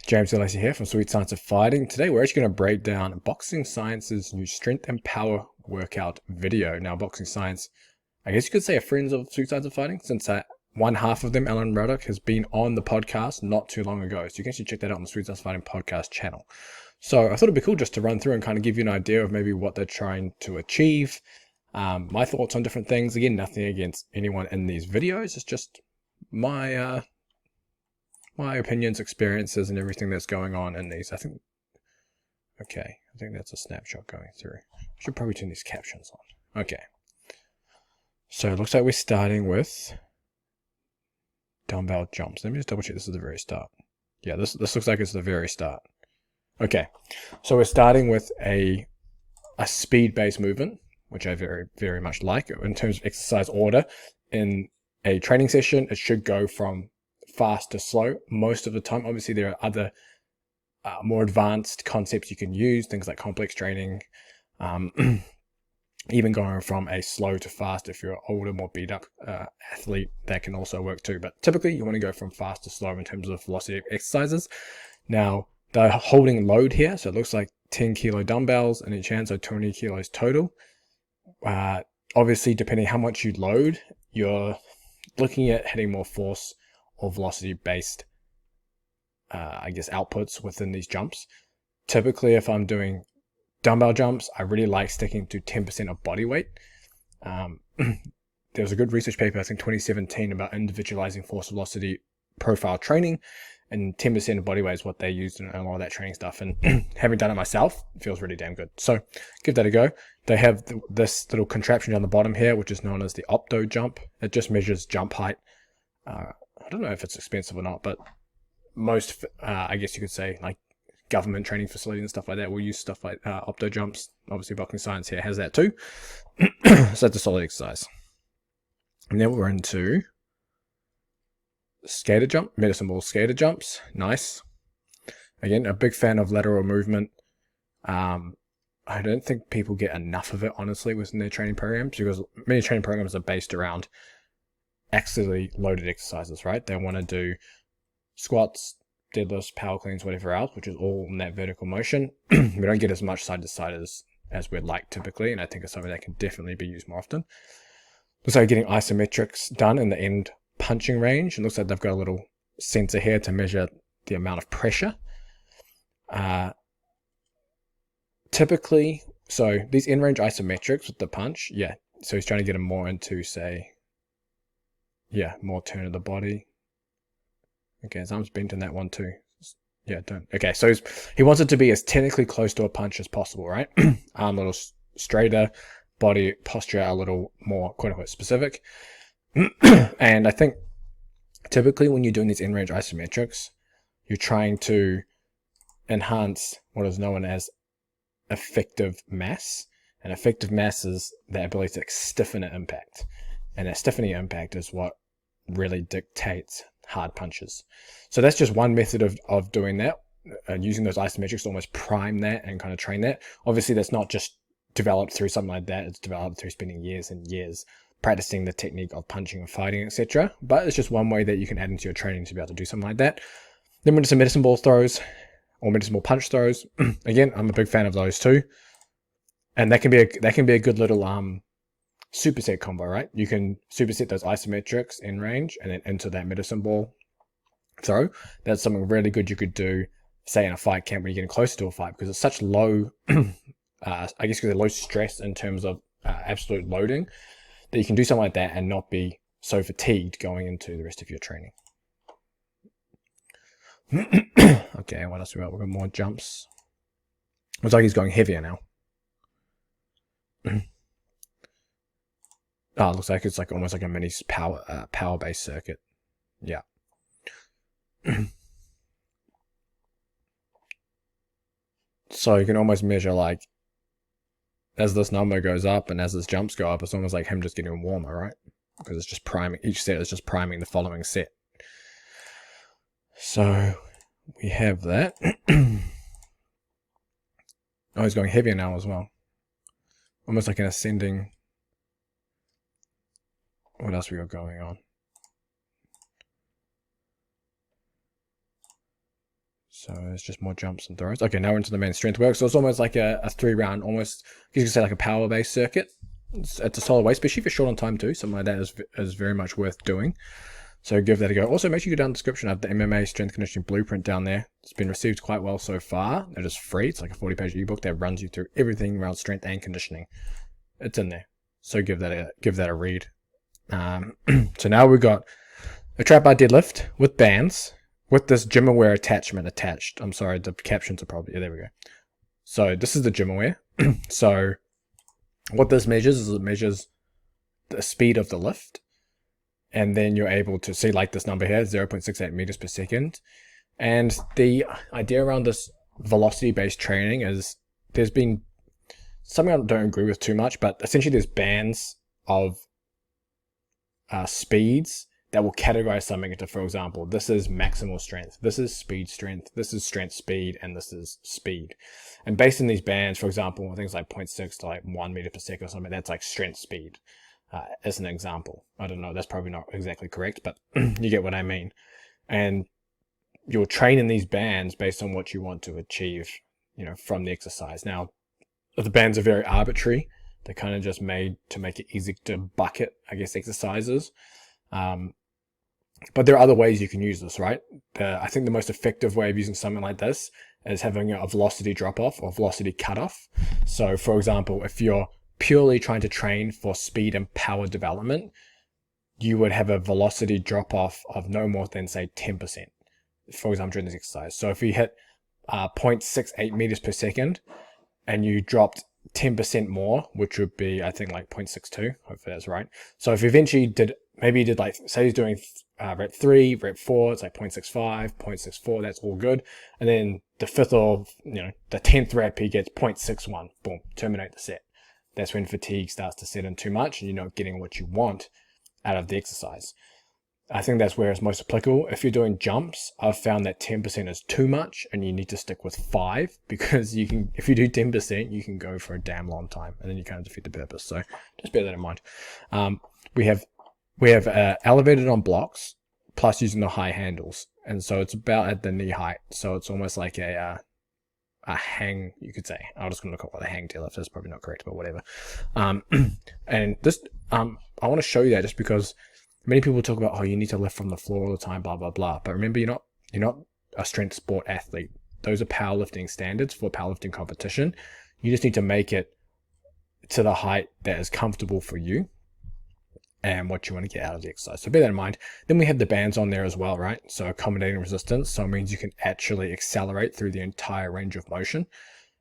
James Lacey here from Sweet Science of Fighting. Today we're actually going to break down Boxing Science's new strength and power workout video. Now, Boxing Science, I guess you could say, are friends of Sweet Science of Fighting, since one half of them, Alan Ruddock, has been on the podcast not too long ago. So you can actually check that out on the Sweet Science of Fighting podcast channel. So I thought it'd be cool just to run through and kind of give you an idea of maybe what they're trying to achieve. My thoughts on different things. Again, nothing against anyone in these videos. It's just my opinions, experiences, and everything that's going on in these. I think that's a snapshot going through. I should probably turn these captions on. Okay. So it looks like we're starting with dumbbell jumps. Let me just double check this is the very start. Yeah, this looks like it's the very start. Okay. So we're starting with a speed-based movement, which I very, very much like. In terms of exercise order, in a training session, it should go from fast to slow most of the time. Obviously, there are other more advanced concepts you can use, things like complex training, even going from a slow to fast. If you're an older, more beat up athlete, that can also work too. But typically, you want to go from fast to slow in terms of velocity exercises. Now, they're holding load here, so it looks like 10 kilo dumbbells in each hand, so 20 kilos total. Obviously, depending how much you load, you're looking at hitting more force or velocity based outputs within these jumps. Typically, if I'm doing dumbbell jumps, I really like sticking to 10% of body weight. There was a good research paper, I think 2017, about individualizing force velocity profile training, and 10% of body weight is what they used in a lot of that training stuff. And having done it myself, it feels really damn good. So give that a go. They have this little contraption down the bottom here, which is known as the Opto Jump. It just measures jump height. I don't know if it's expensive or not, but most, I guess you could say, like government training facilities and stuff like that will use stuff like Opto Jumps. Obviously, Boxing Science here has that too. So that's a solid exercise. And then we're into skater jump, medicine ball skater jumps. Nice. Again, a big fan of lateral movement. I don't think people get enough of it, honestly, within their training programs, because many training programs are based around axially loaded exercises, right? They want to do squats, deadlifts, power cleans, whatever else, which is all in that vertical motion. We don't get as much side to side as we'd like typically, and I think it's something that can definitely be used more often. Looks like getting isometrics done in the end punching range. It looks like they've got a little sensor here to measure the amount of pressure. Typically, so these end range isometrics with the punch, yeah. So he's trying to get him more into, say, more turn of the body. Okay, his arm's bent in that one too. Yeah, don't. Okay, so he wants it to be as technically close to a punch as possible, right? Arm a little straighter, body posture a little more quote-unquote specific. And I think typically when you're doing these end-range isometrics, you're trying to enhance what is known as effective mass. And effective mass is the ability to stiffen at impact. And that stiffening impact is what really dictates hard punches. So that's just one method of doing that, and using those isometrics to almost prime that and kind of train that. Obviously, that's not just developed through something like that. It's developed through spending years and years practicing the technique of punching and fighting, etc. But it's just one way that you can add into your training to be able to do something like that. Then we're into some medicine ball throws or medicine ball punch throws. Again, I'm a big fan of those too. And that can be a good little superset combo, right? You can superset those isometrics in range and then into that medicine ball throw. That's something really good you could do, say, in a fight camp when you're getting closer to a fight, because it's such low, because low stress in terms of absolute loading, that you can do something like that and not be so fatigued going into the rest of your training. Okay, what else we got? We've got more jumps. Looks like he's going heavier now. Oh, it looks like it's like almost like a mini power based circuit. Yeah. So you can almost measure, like, as this number goes up and as his jumps go up, it's almost like him just getting warmer, right? Because it's just priming, each set is just priming the following set. So we have that. Oh, he's going heavier now as well. Almost like an ascending. What else we got going on? So it's just more jumps and throws. Okay, now we're into the main strength work. So it's almost like a 3-round, almost, you could say like a power-based circuit. It's a solid way, especially if you're short on time too. Something like that is very much worth doing. So give that a go. Also, make sure you go down the description of the MMA Strength Conditioning Blueprint down there. It's been received quite well so far. It is free. It's like a 40-page ebook that runs you through everything around strength and conditioning. It's in there. So give that a read. So now we've got a trap bar deadlift with bands, with this GymAware attachment attached. I'm sorry, the captions are probably, yeah, there we go. So this is the GymAware. So what this measures is it measures the speed of the lift. And then you're able to see like this number here, 0.68 meters per second. And the idea around this velocity-based training is there's been something I don't agree with too much, but essentially there's bands of speeds that will categorize something into, for example, this is maximal strength, this is speed strength, this is strength speed, and this is speed. And based on these bands, for example, things like 0.6 to like 1 meter per second or something, that's like strength speed. As an example. I don't know, that's probably not exactly correct, but you get what I mean. And you'll train in these bands based on what you want to achieve, from the exercise. Now, the bands are very arbitrary. They're kind of just made to make it easy to bucket, I guess, exercises. But there are other ways you can use this, right? I think the most effective way of using something like this is having a velocity drop-off or velocity cutoff. So, for example, if you're purely trying to train for speed and power development, you would have a velocity drop off of no more than say 10%, for example, during this exercise. So if you hit 0.68 meters per second and you dropped 10% more, which would be, I think, like 0.62, hopefully that's right. So if you eventually maybe you did like, say he's doing rep 3, rep 4, it's like 0.65, 0.64, that's all good. And then the fifth or, the 10th rep, he gets 0.61, boom, terminate the set. That's when fatigue starts to set in too much and you're not getting what you want out of the exercise. I think that's where it's most applicable. If you're doing jumps, I've found that 10% is too much and you need to stick with 5 because if you do 10%, you can go for a damn long time and then you kind of defeat the purpose. So just bear that in mind. We have elevated on blocks plus using the high handles. And so it's about at the knee height. So it's almost like a hang, you could say. I'm just going to call it a hang deadlift. That's probably not correct, but whatever. And this, I want to show you that just because many people talk about, oh, you need to lift from the floor all the time, blah, blah, blah. But remember, you're not a strength sport athlete. Those are powerlifting standards for powerlifting competition. You just need to make it to the height that is comfortable for you and what you want to get out of the exercise. So bear that in mind. Then we have the bands on there as well, right? So accommodating resistance. So it means you can actually accelerate through the entire range of motion.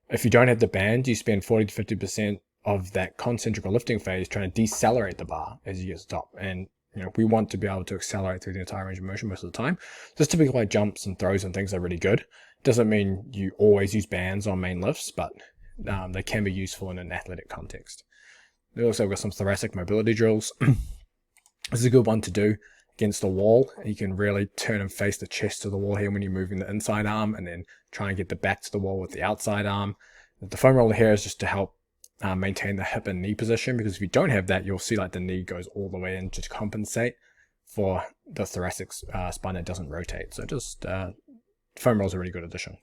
If you don't have the band, you spend 40 to 50% of that concentric or lifting phase trying to decelerate the bar as you get to top. And we want to be able to accelerate through the entire range of motion most of the time. Just typically like jumps and throws and things are really good. Doesn't mean you always use bands on main lifts, but they can be useful in an athletic context. We also got some thoracic mobility drills. This is a good one to do against the wall. You can really turn and face the chest to the wall here when you're moving the inside arm and then try and get the back to the wall with the outside arm. The foam roller here is just to help maintain the hip and knee position, because if you don't have that, you'll see like the knee goes all the way in to compensate for the thoracic spine that doesn't rotate. So just foam roll is a really good addition.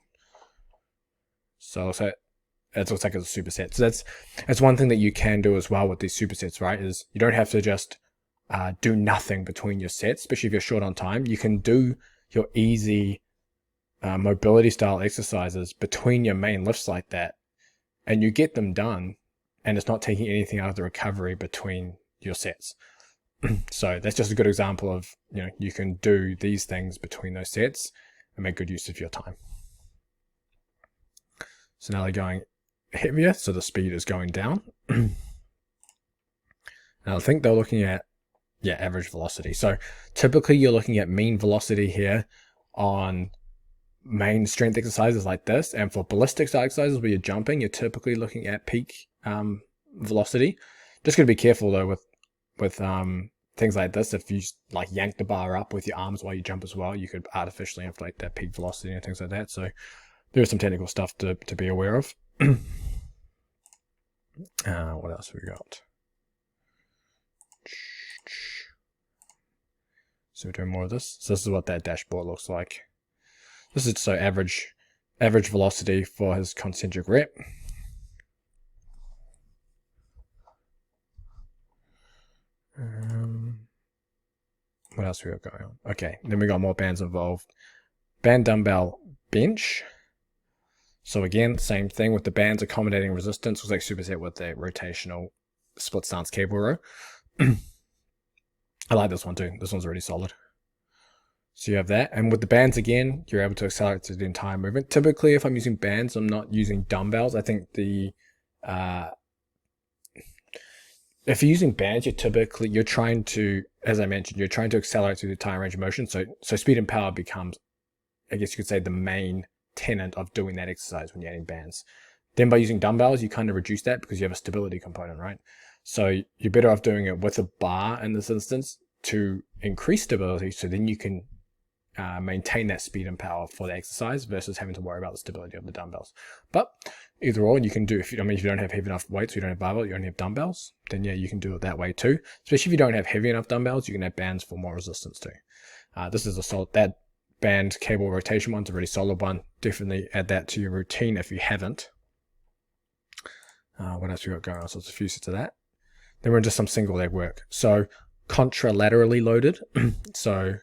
So it looks like it's a superset. So that's one thing that you can do as well with these supersets, right? Is you don't have to just do nothing between your sets, especially if you're short on time. You can do your easy mobility style exercises between your main lifts like that, and you get them done, and it's not taking anything out of the recovery between your sets. So that's just a good example of, you can do these things between those sets and make good use of your time. So now they're going heavier, so the speed is going down. Now I think they're looking at, average velocity. So typically you're looking at mean velocity here on main strength exercises like this, and for ballistic style exercises where you're jumping, you're typically looking at peak velocity. Just gotta be careful though with things like this. If you like yank the bar up with your arms while you jump as well, you could artificially inflate that peak velocity and things like that. So there's some technical stuff to be aware of. What else have we got? So we're doing more of this. So this is what that dashboard looks like. This is so average average velocity for his concentric rep. What else we got going on? Okay, then we got more bands involved. Band dumbbell bench. So again, same thing with the bands accommodating resistance. Looks like superset with a rotational split stance cable row. I like this one too. This one's really solid. So you have that. And with the bands again, you're able to accelerate to the entire movement. Typically, if I'm using bands, I'm not using dumbbells. I think if you're using bands, you're trying to, as I mentioned, you're trying to accelerate through the entire range of motion. So speed and power becomes, I guess you could say, the main tenet of doing that exercise when you're adding bands. Then by using dumbbells, you kind of reduce that because you have a stability component, right? So you're better off doing it with a bar in this instance to increase stability. So then you can maintain that speed and power for the exercise versus having to worry about the stability of the dumbbells. But either or, you can do, if you don't have heavy enough weights, you don't have barbell, you only have dumbbells, then yeah, you can do it that way too. Especially if you don't have heavy enough dumbbells, you can have bands for more resistance too. This is a solid, that band cable rotation one's a really solid one. Definitely add that to your routine if you haven't. What else we got going on? So there's a few sets of that. Then we're into some single leg work. So contralaterally loaded. So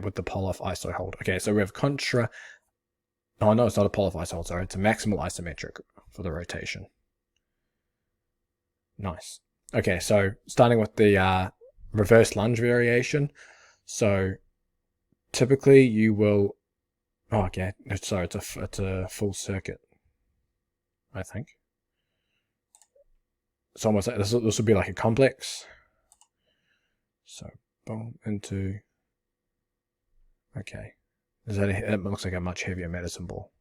with the pull-off iso hold. Okay, so we have contra. Oh no, it's not a pull-off iso hold. Sorry, it's a maximal isometric for the rotation. Nice. Okay, so starting with the reverse lunge variation. So typically you will. Oh, okay. Sorry, it's a full circuit, I think. It's almost like this would be like a complex. So boom into. Okay, it looks like a much heavier medicine ball.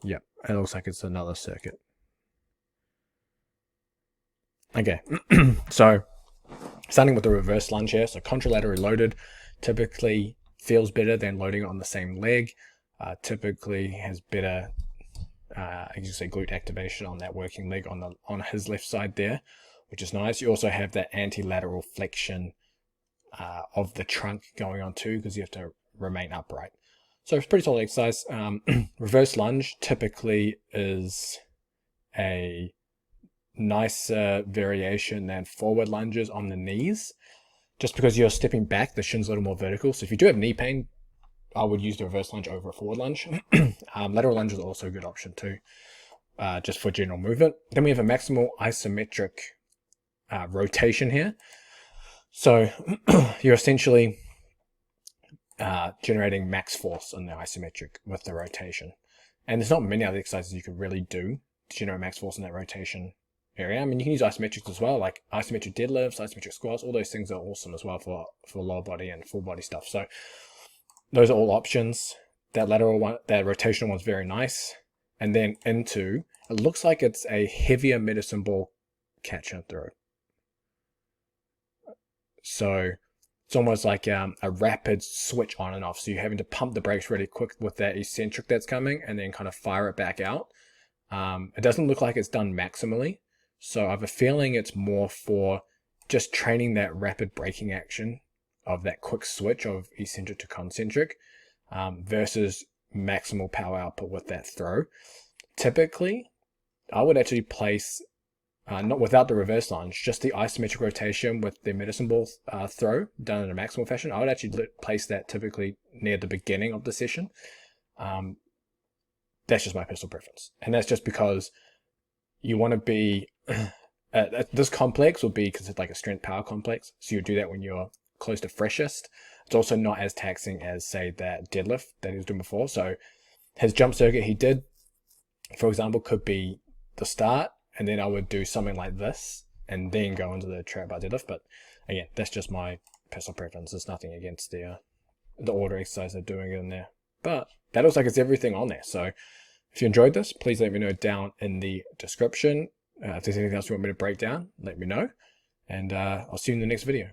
Yep, it looks like it's another circuit. Okay, so starting with the reverse lunge here, so contralaterally loaded typically feels better than loading it on the same leg. Typically has better, I can say, glute activation on that working leg on his left side there, which is nice. You also have that anti-lateral flexion of the trunk going on too, because you have to remain upright. So it's pretty solid exercise. Reverse lunge typically is a nicer variation than forward lunges on the knees, just because you're stepping back, the shin's a little more vertical. So if you do have knee pain, I would use the reverse lunge over a forward lunge. Lateral lunge is also a good option too, just for general movement. Then we have a maximal isometric rotation here. So you're essentially generating max force in the isometric with the rotation. And there's not many other exercises you can really do to generate max force in that rotation area. I mean, you can use isometrics as well, like isometric deadlifts, isometric squats. All those things are awesome as well for lower body and full body stuff. So those are all options. That lateral one, that rotational one's very nice. And then into, it looks like it's a heavier medicine ball catch and throw. So it's almost like a rapid switch on and off. So you're having to pump the brakes really quick with that eccentric that's coming and then kind of fire it back out. It doesn't look like it's done maximally. So I have a feeling it's more for just training that rapid braking action of that quick switch of eccentric to concentric versus maximal power output with that throw. Typically, I would actually place not without the reverse lunge, just the isometric rotation with the medicine ball throw done in a maximal fashion. I would actually place that typically near the beginning of the session. That's just my personal preference. And that's just because you want to be, this complex will be considered like a strength power complex. So you do that when you're close to freshest. It's also not as taxing as, say, that deadlift that he was doing before. So his jump circuit he did, for example, could be the start, and then I would do something like this and then go into the trap bar deadlift. But again, that's just my personal preference. There's nothing against the order exercise they're doing in there. But that looks like it's everything on there. So if you enjoyed this, please let me know down in the description. If there's anything else you want me to break down, let me know. And I'll see you in the next video.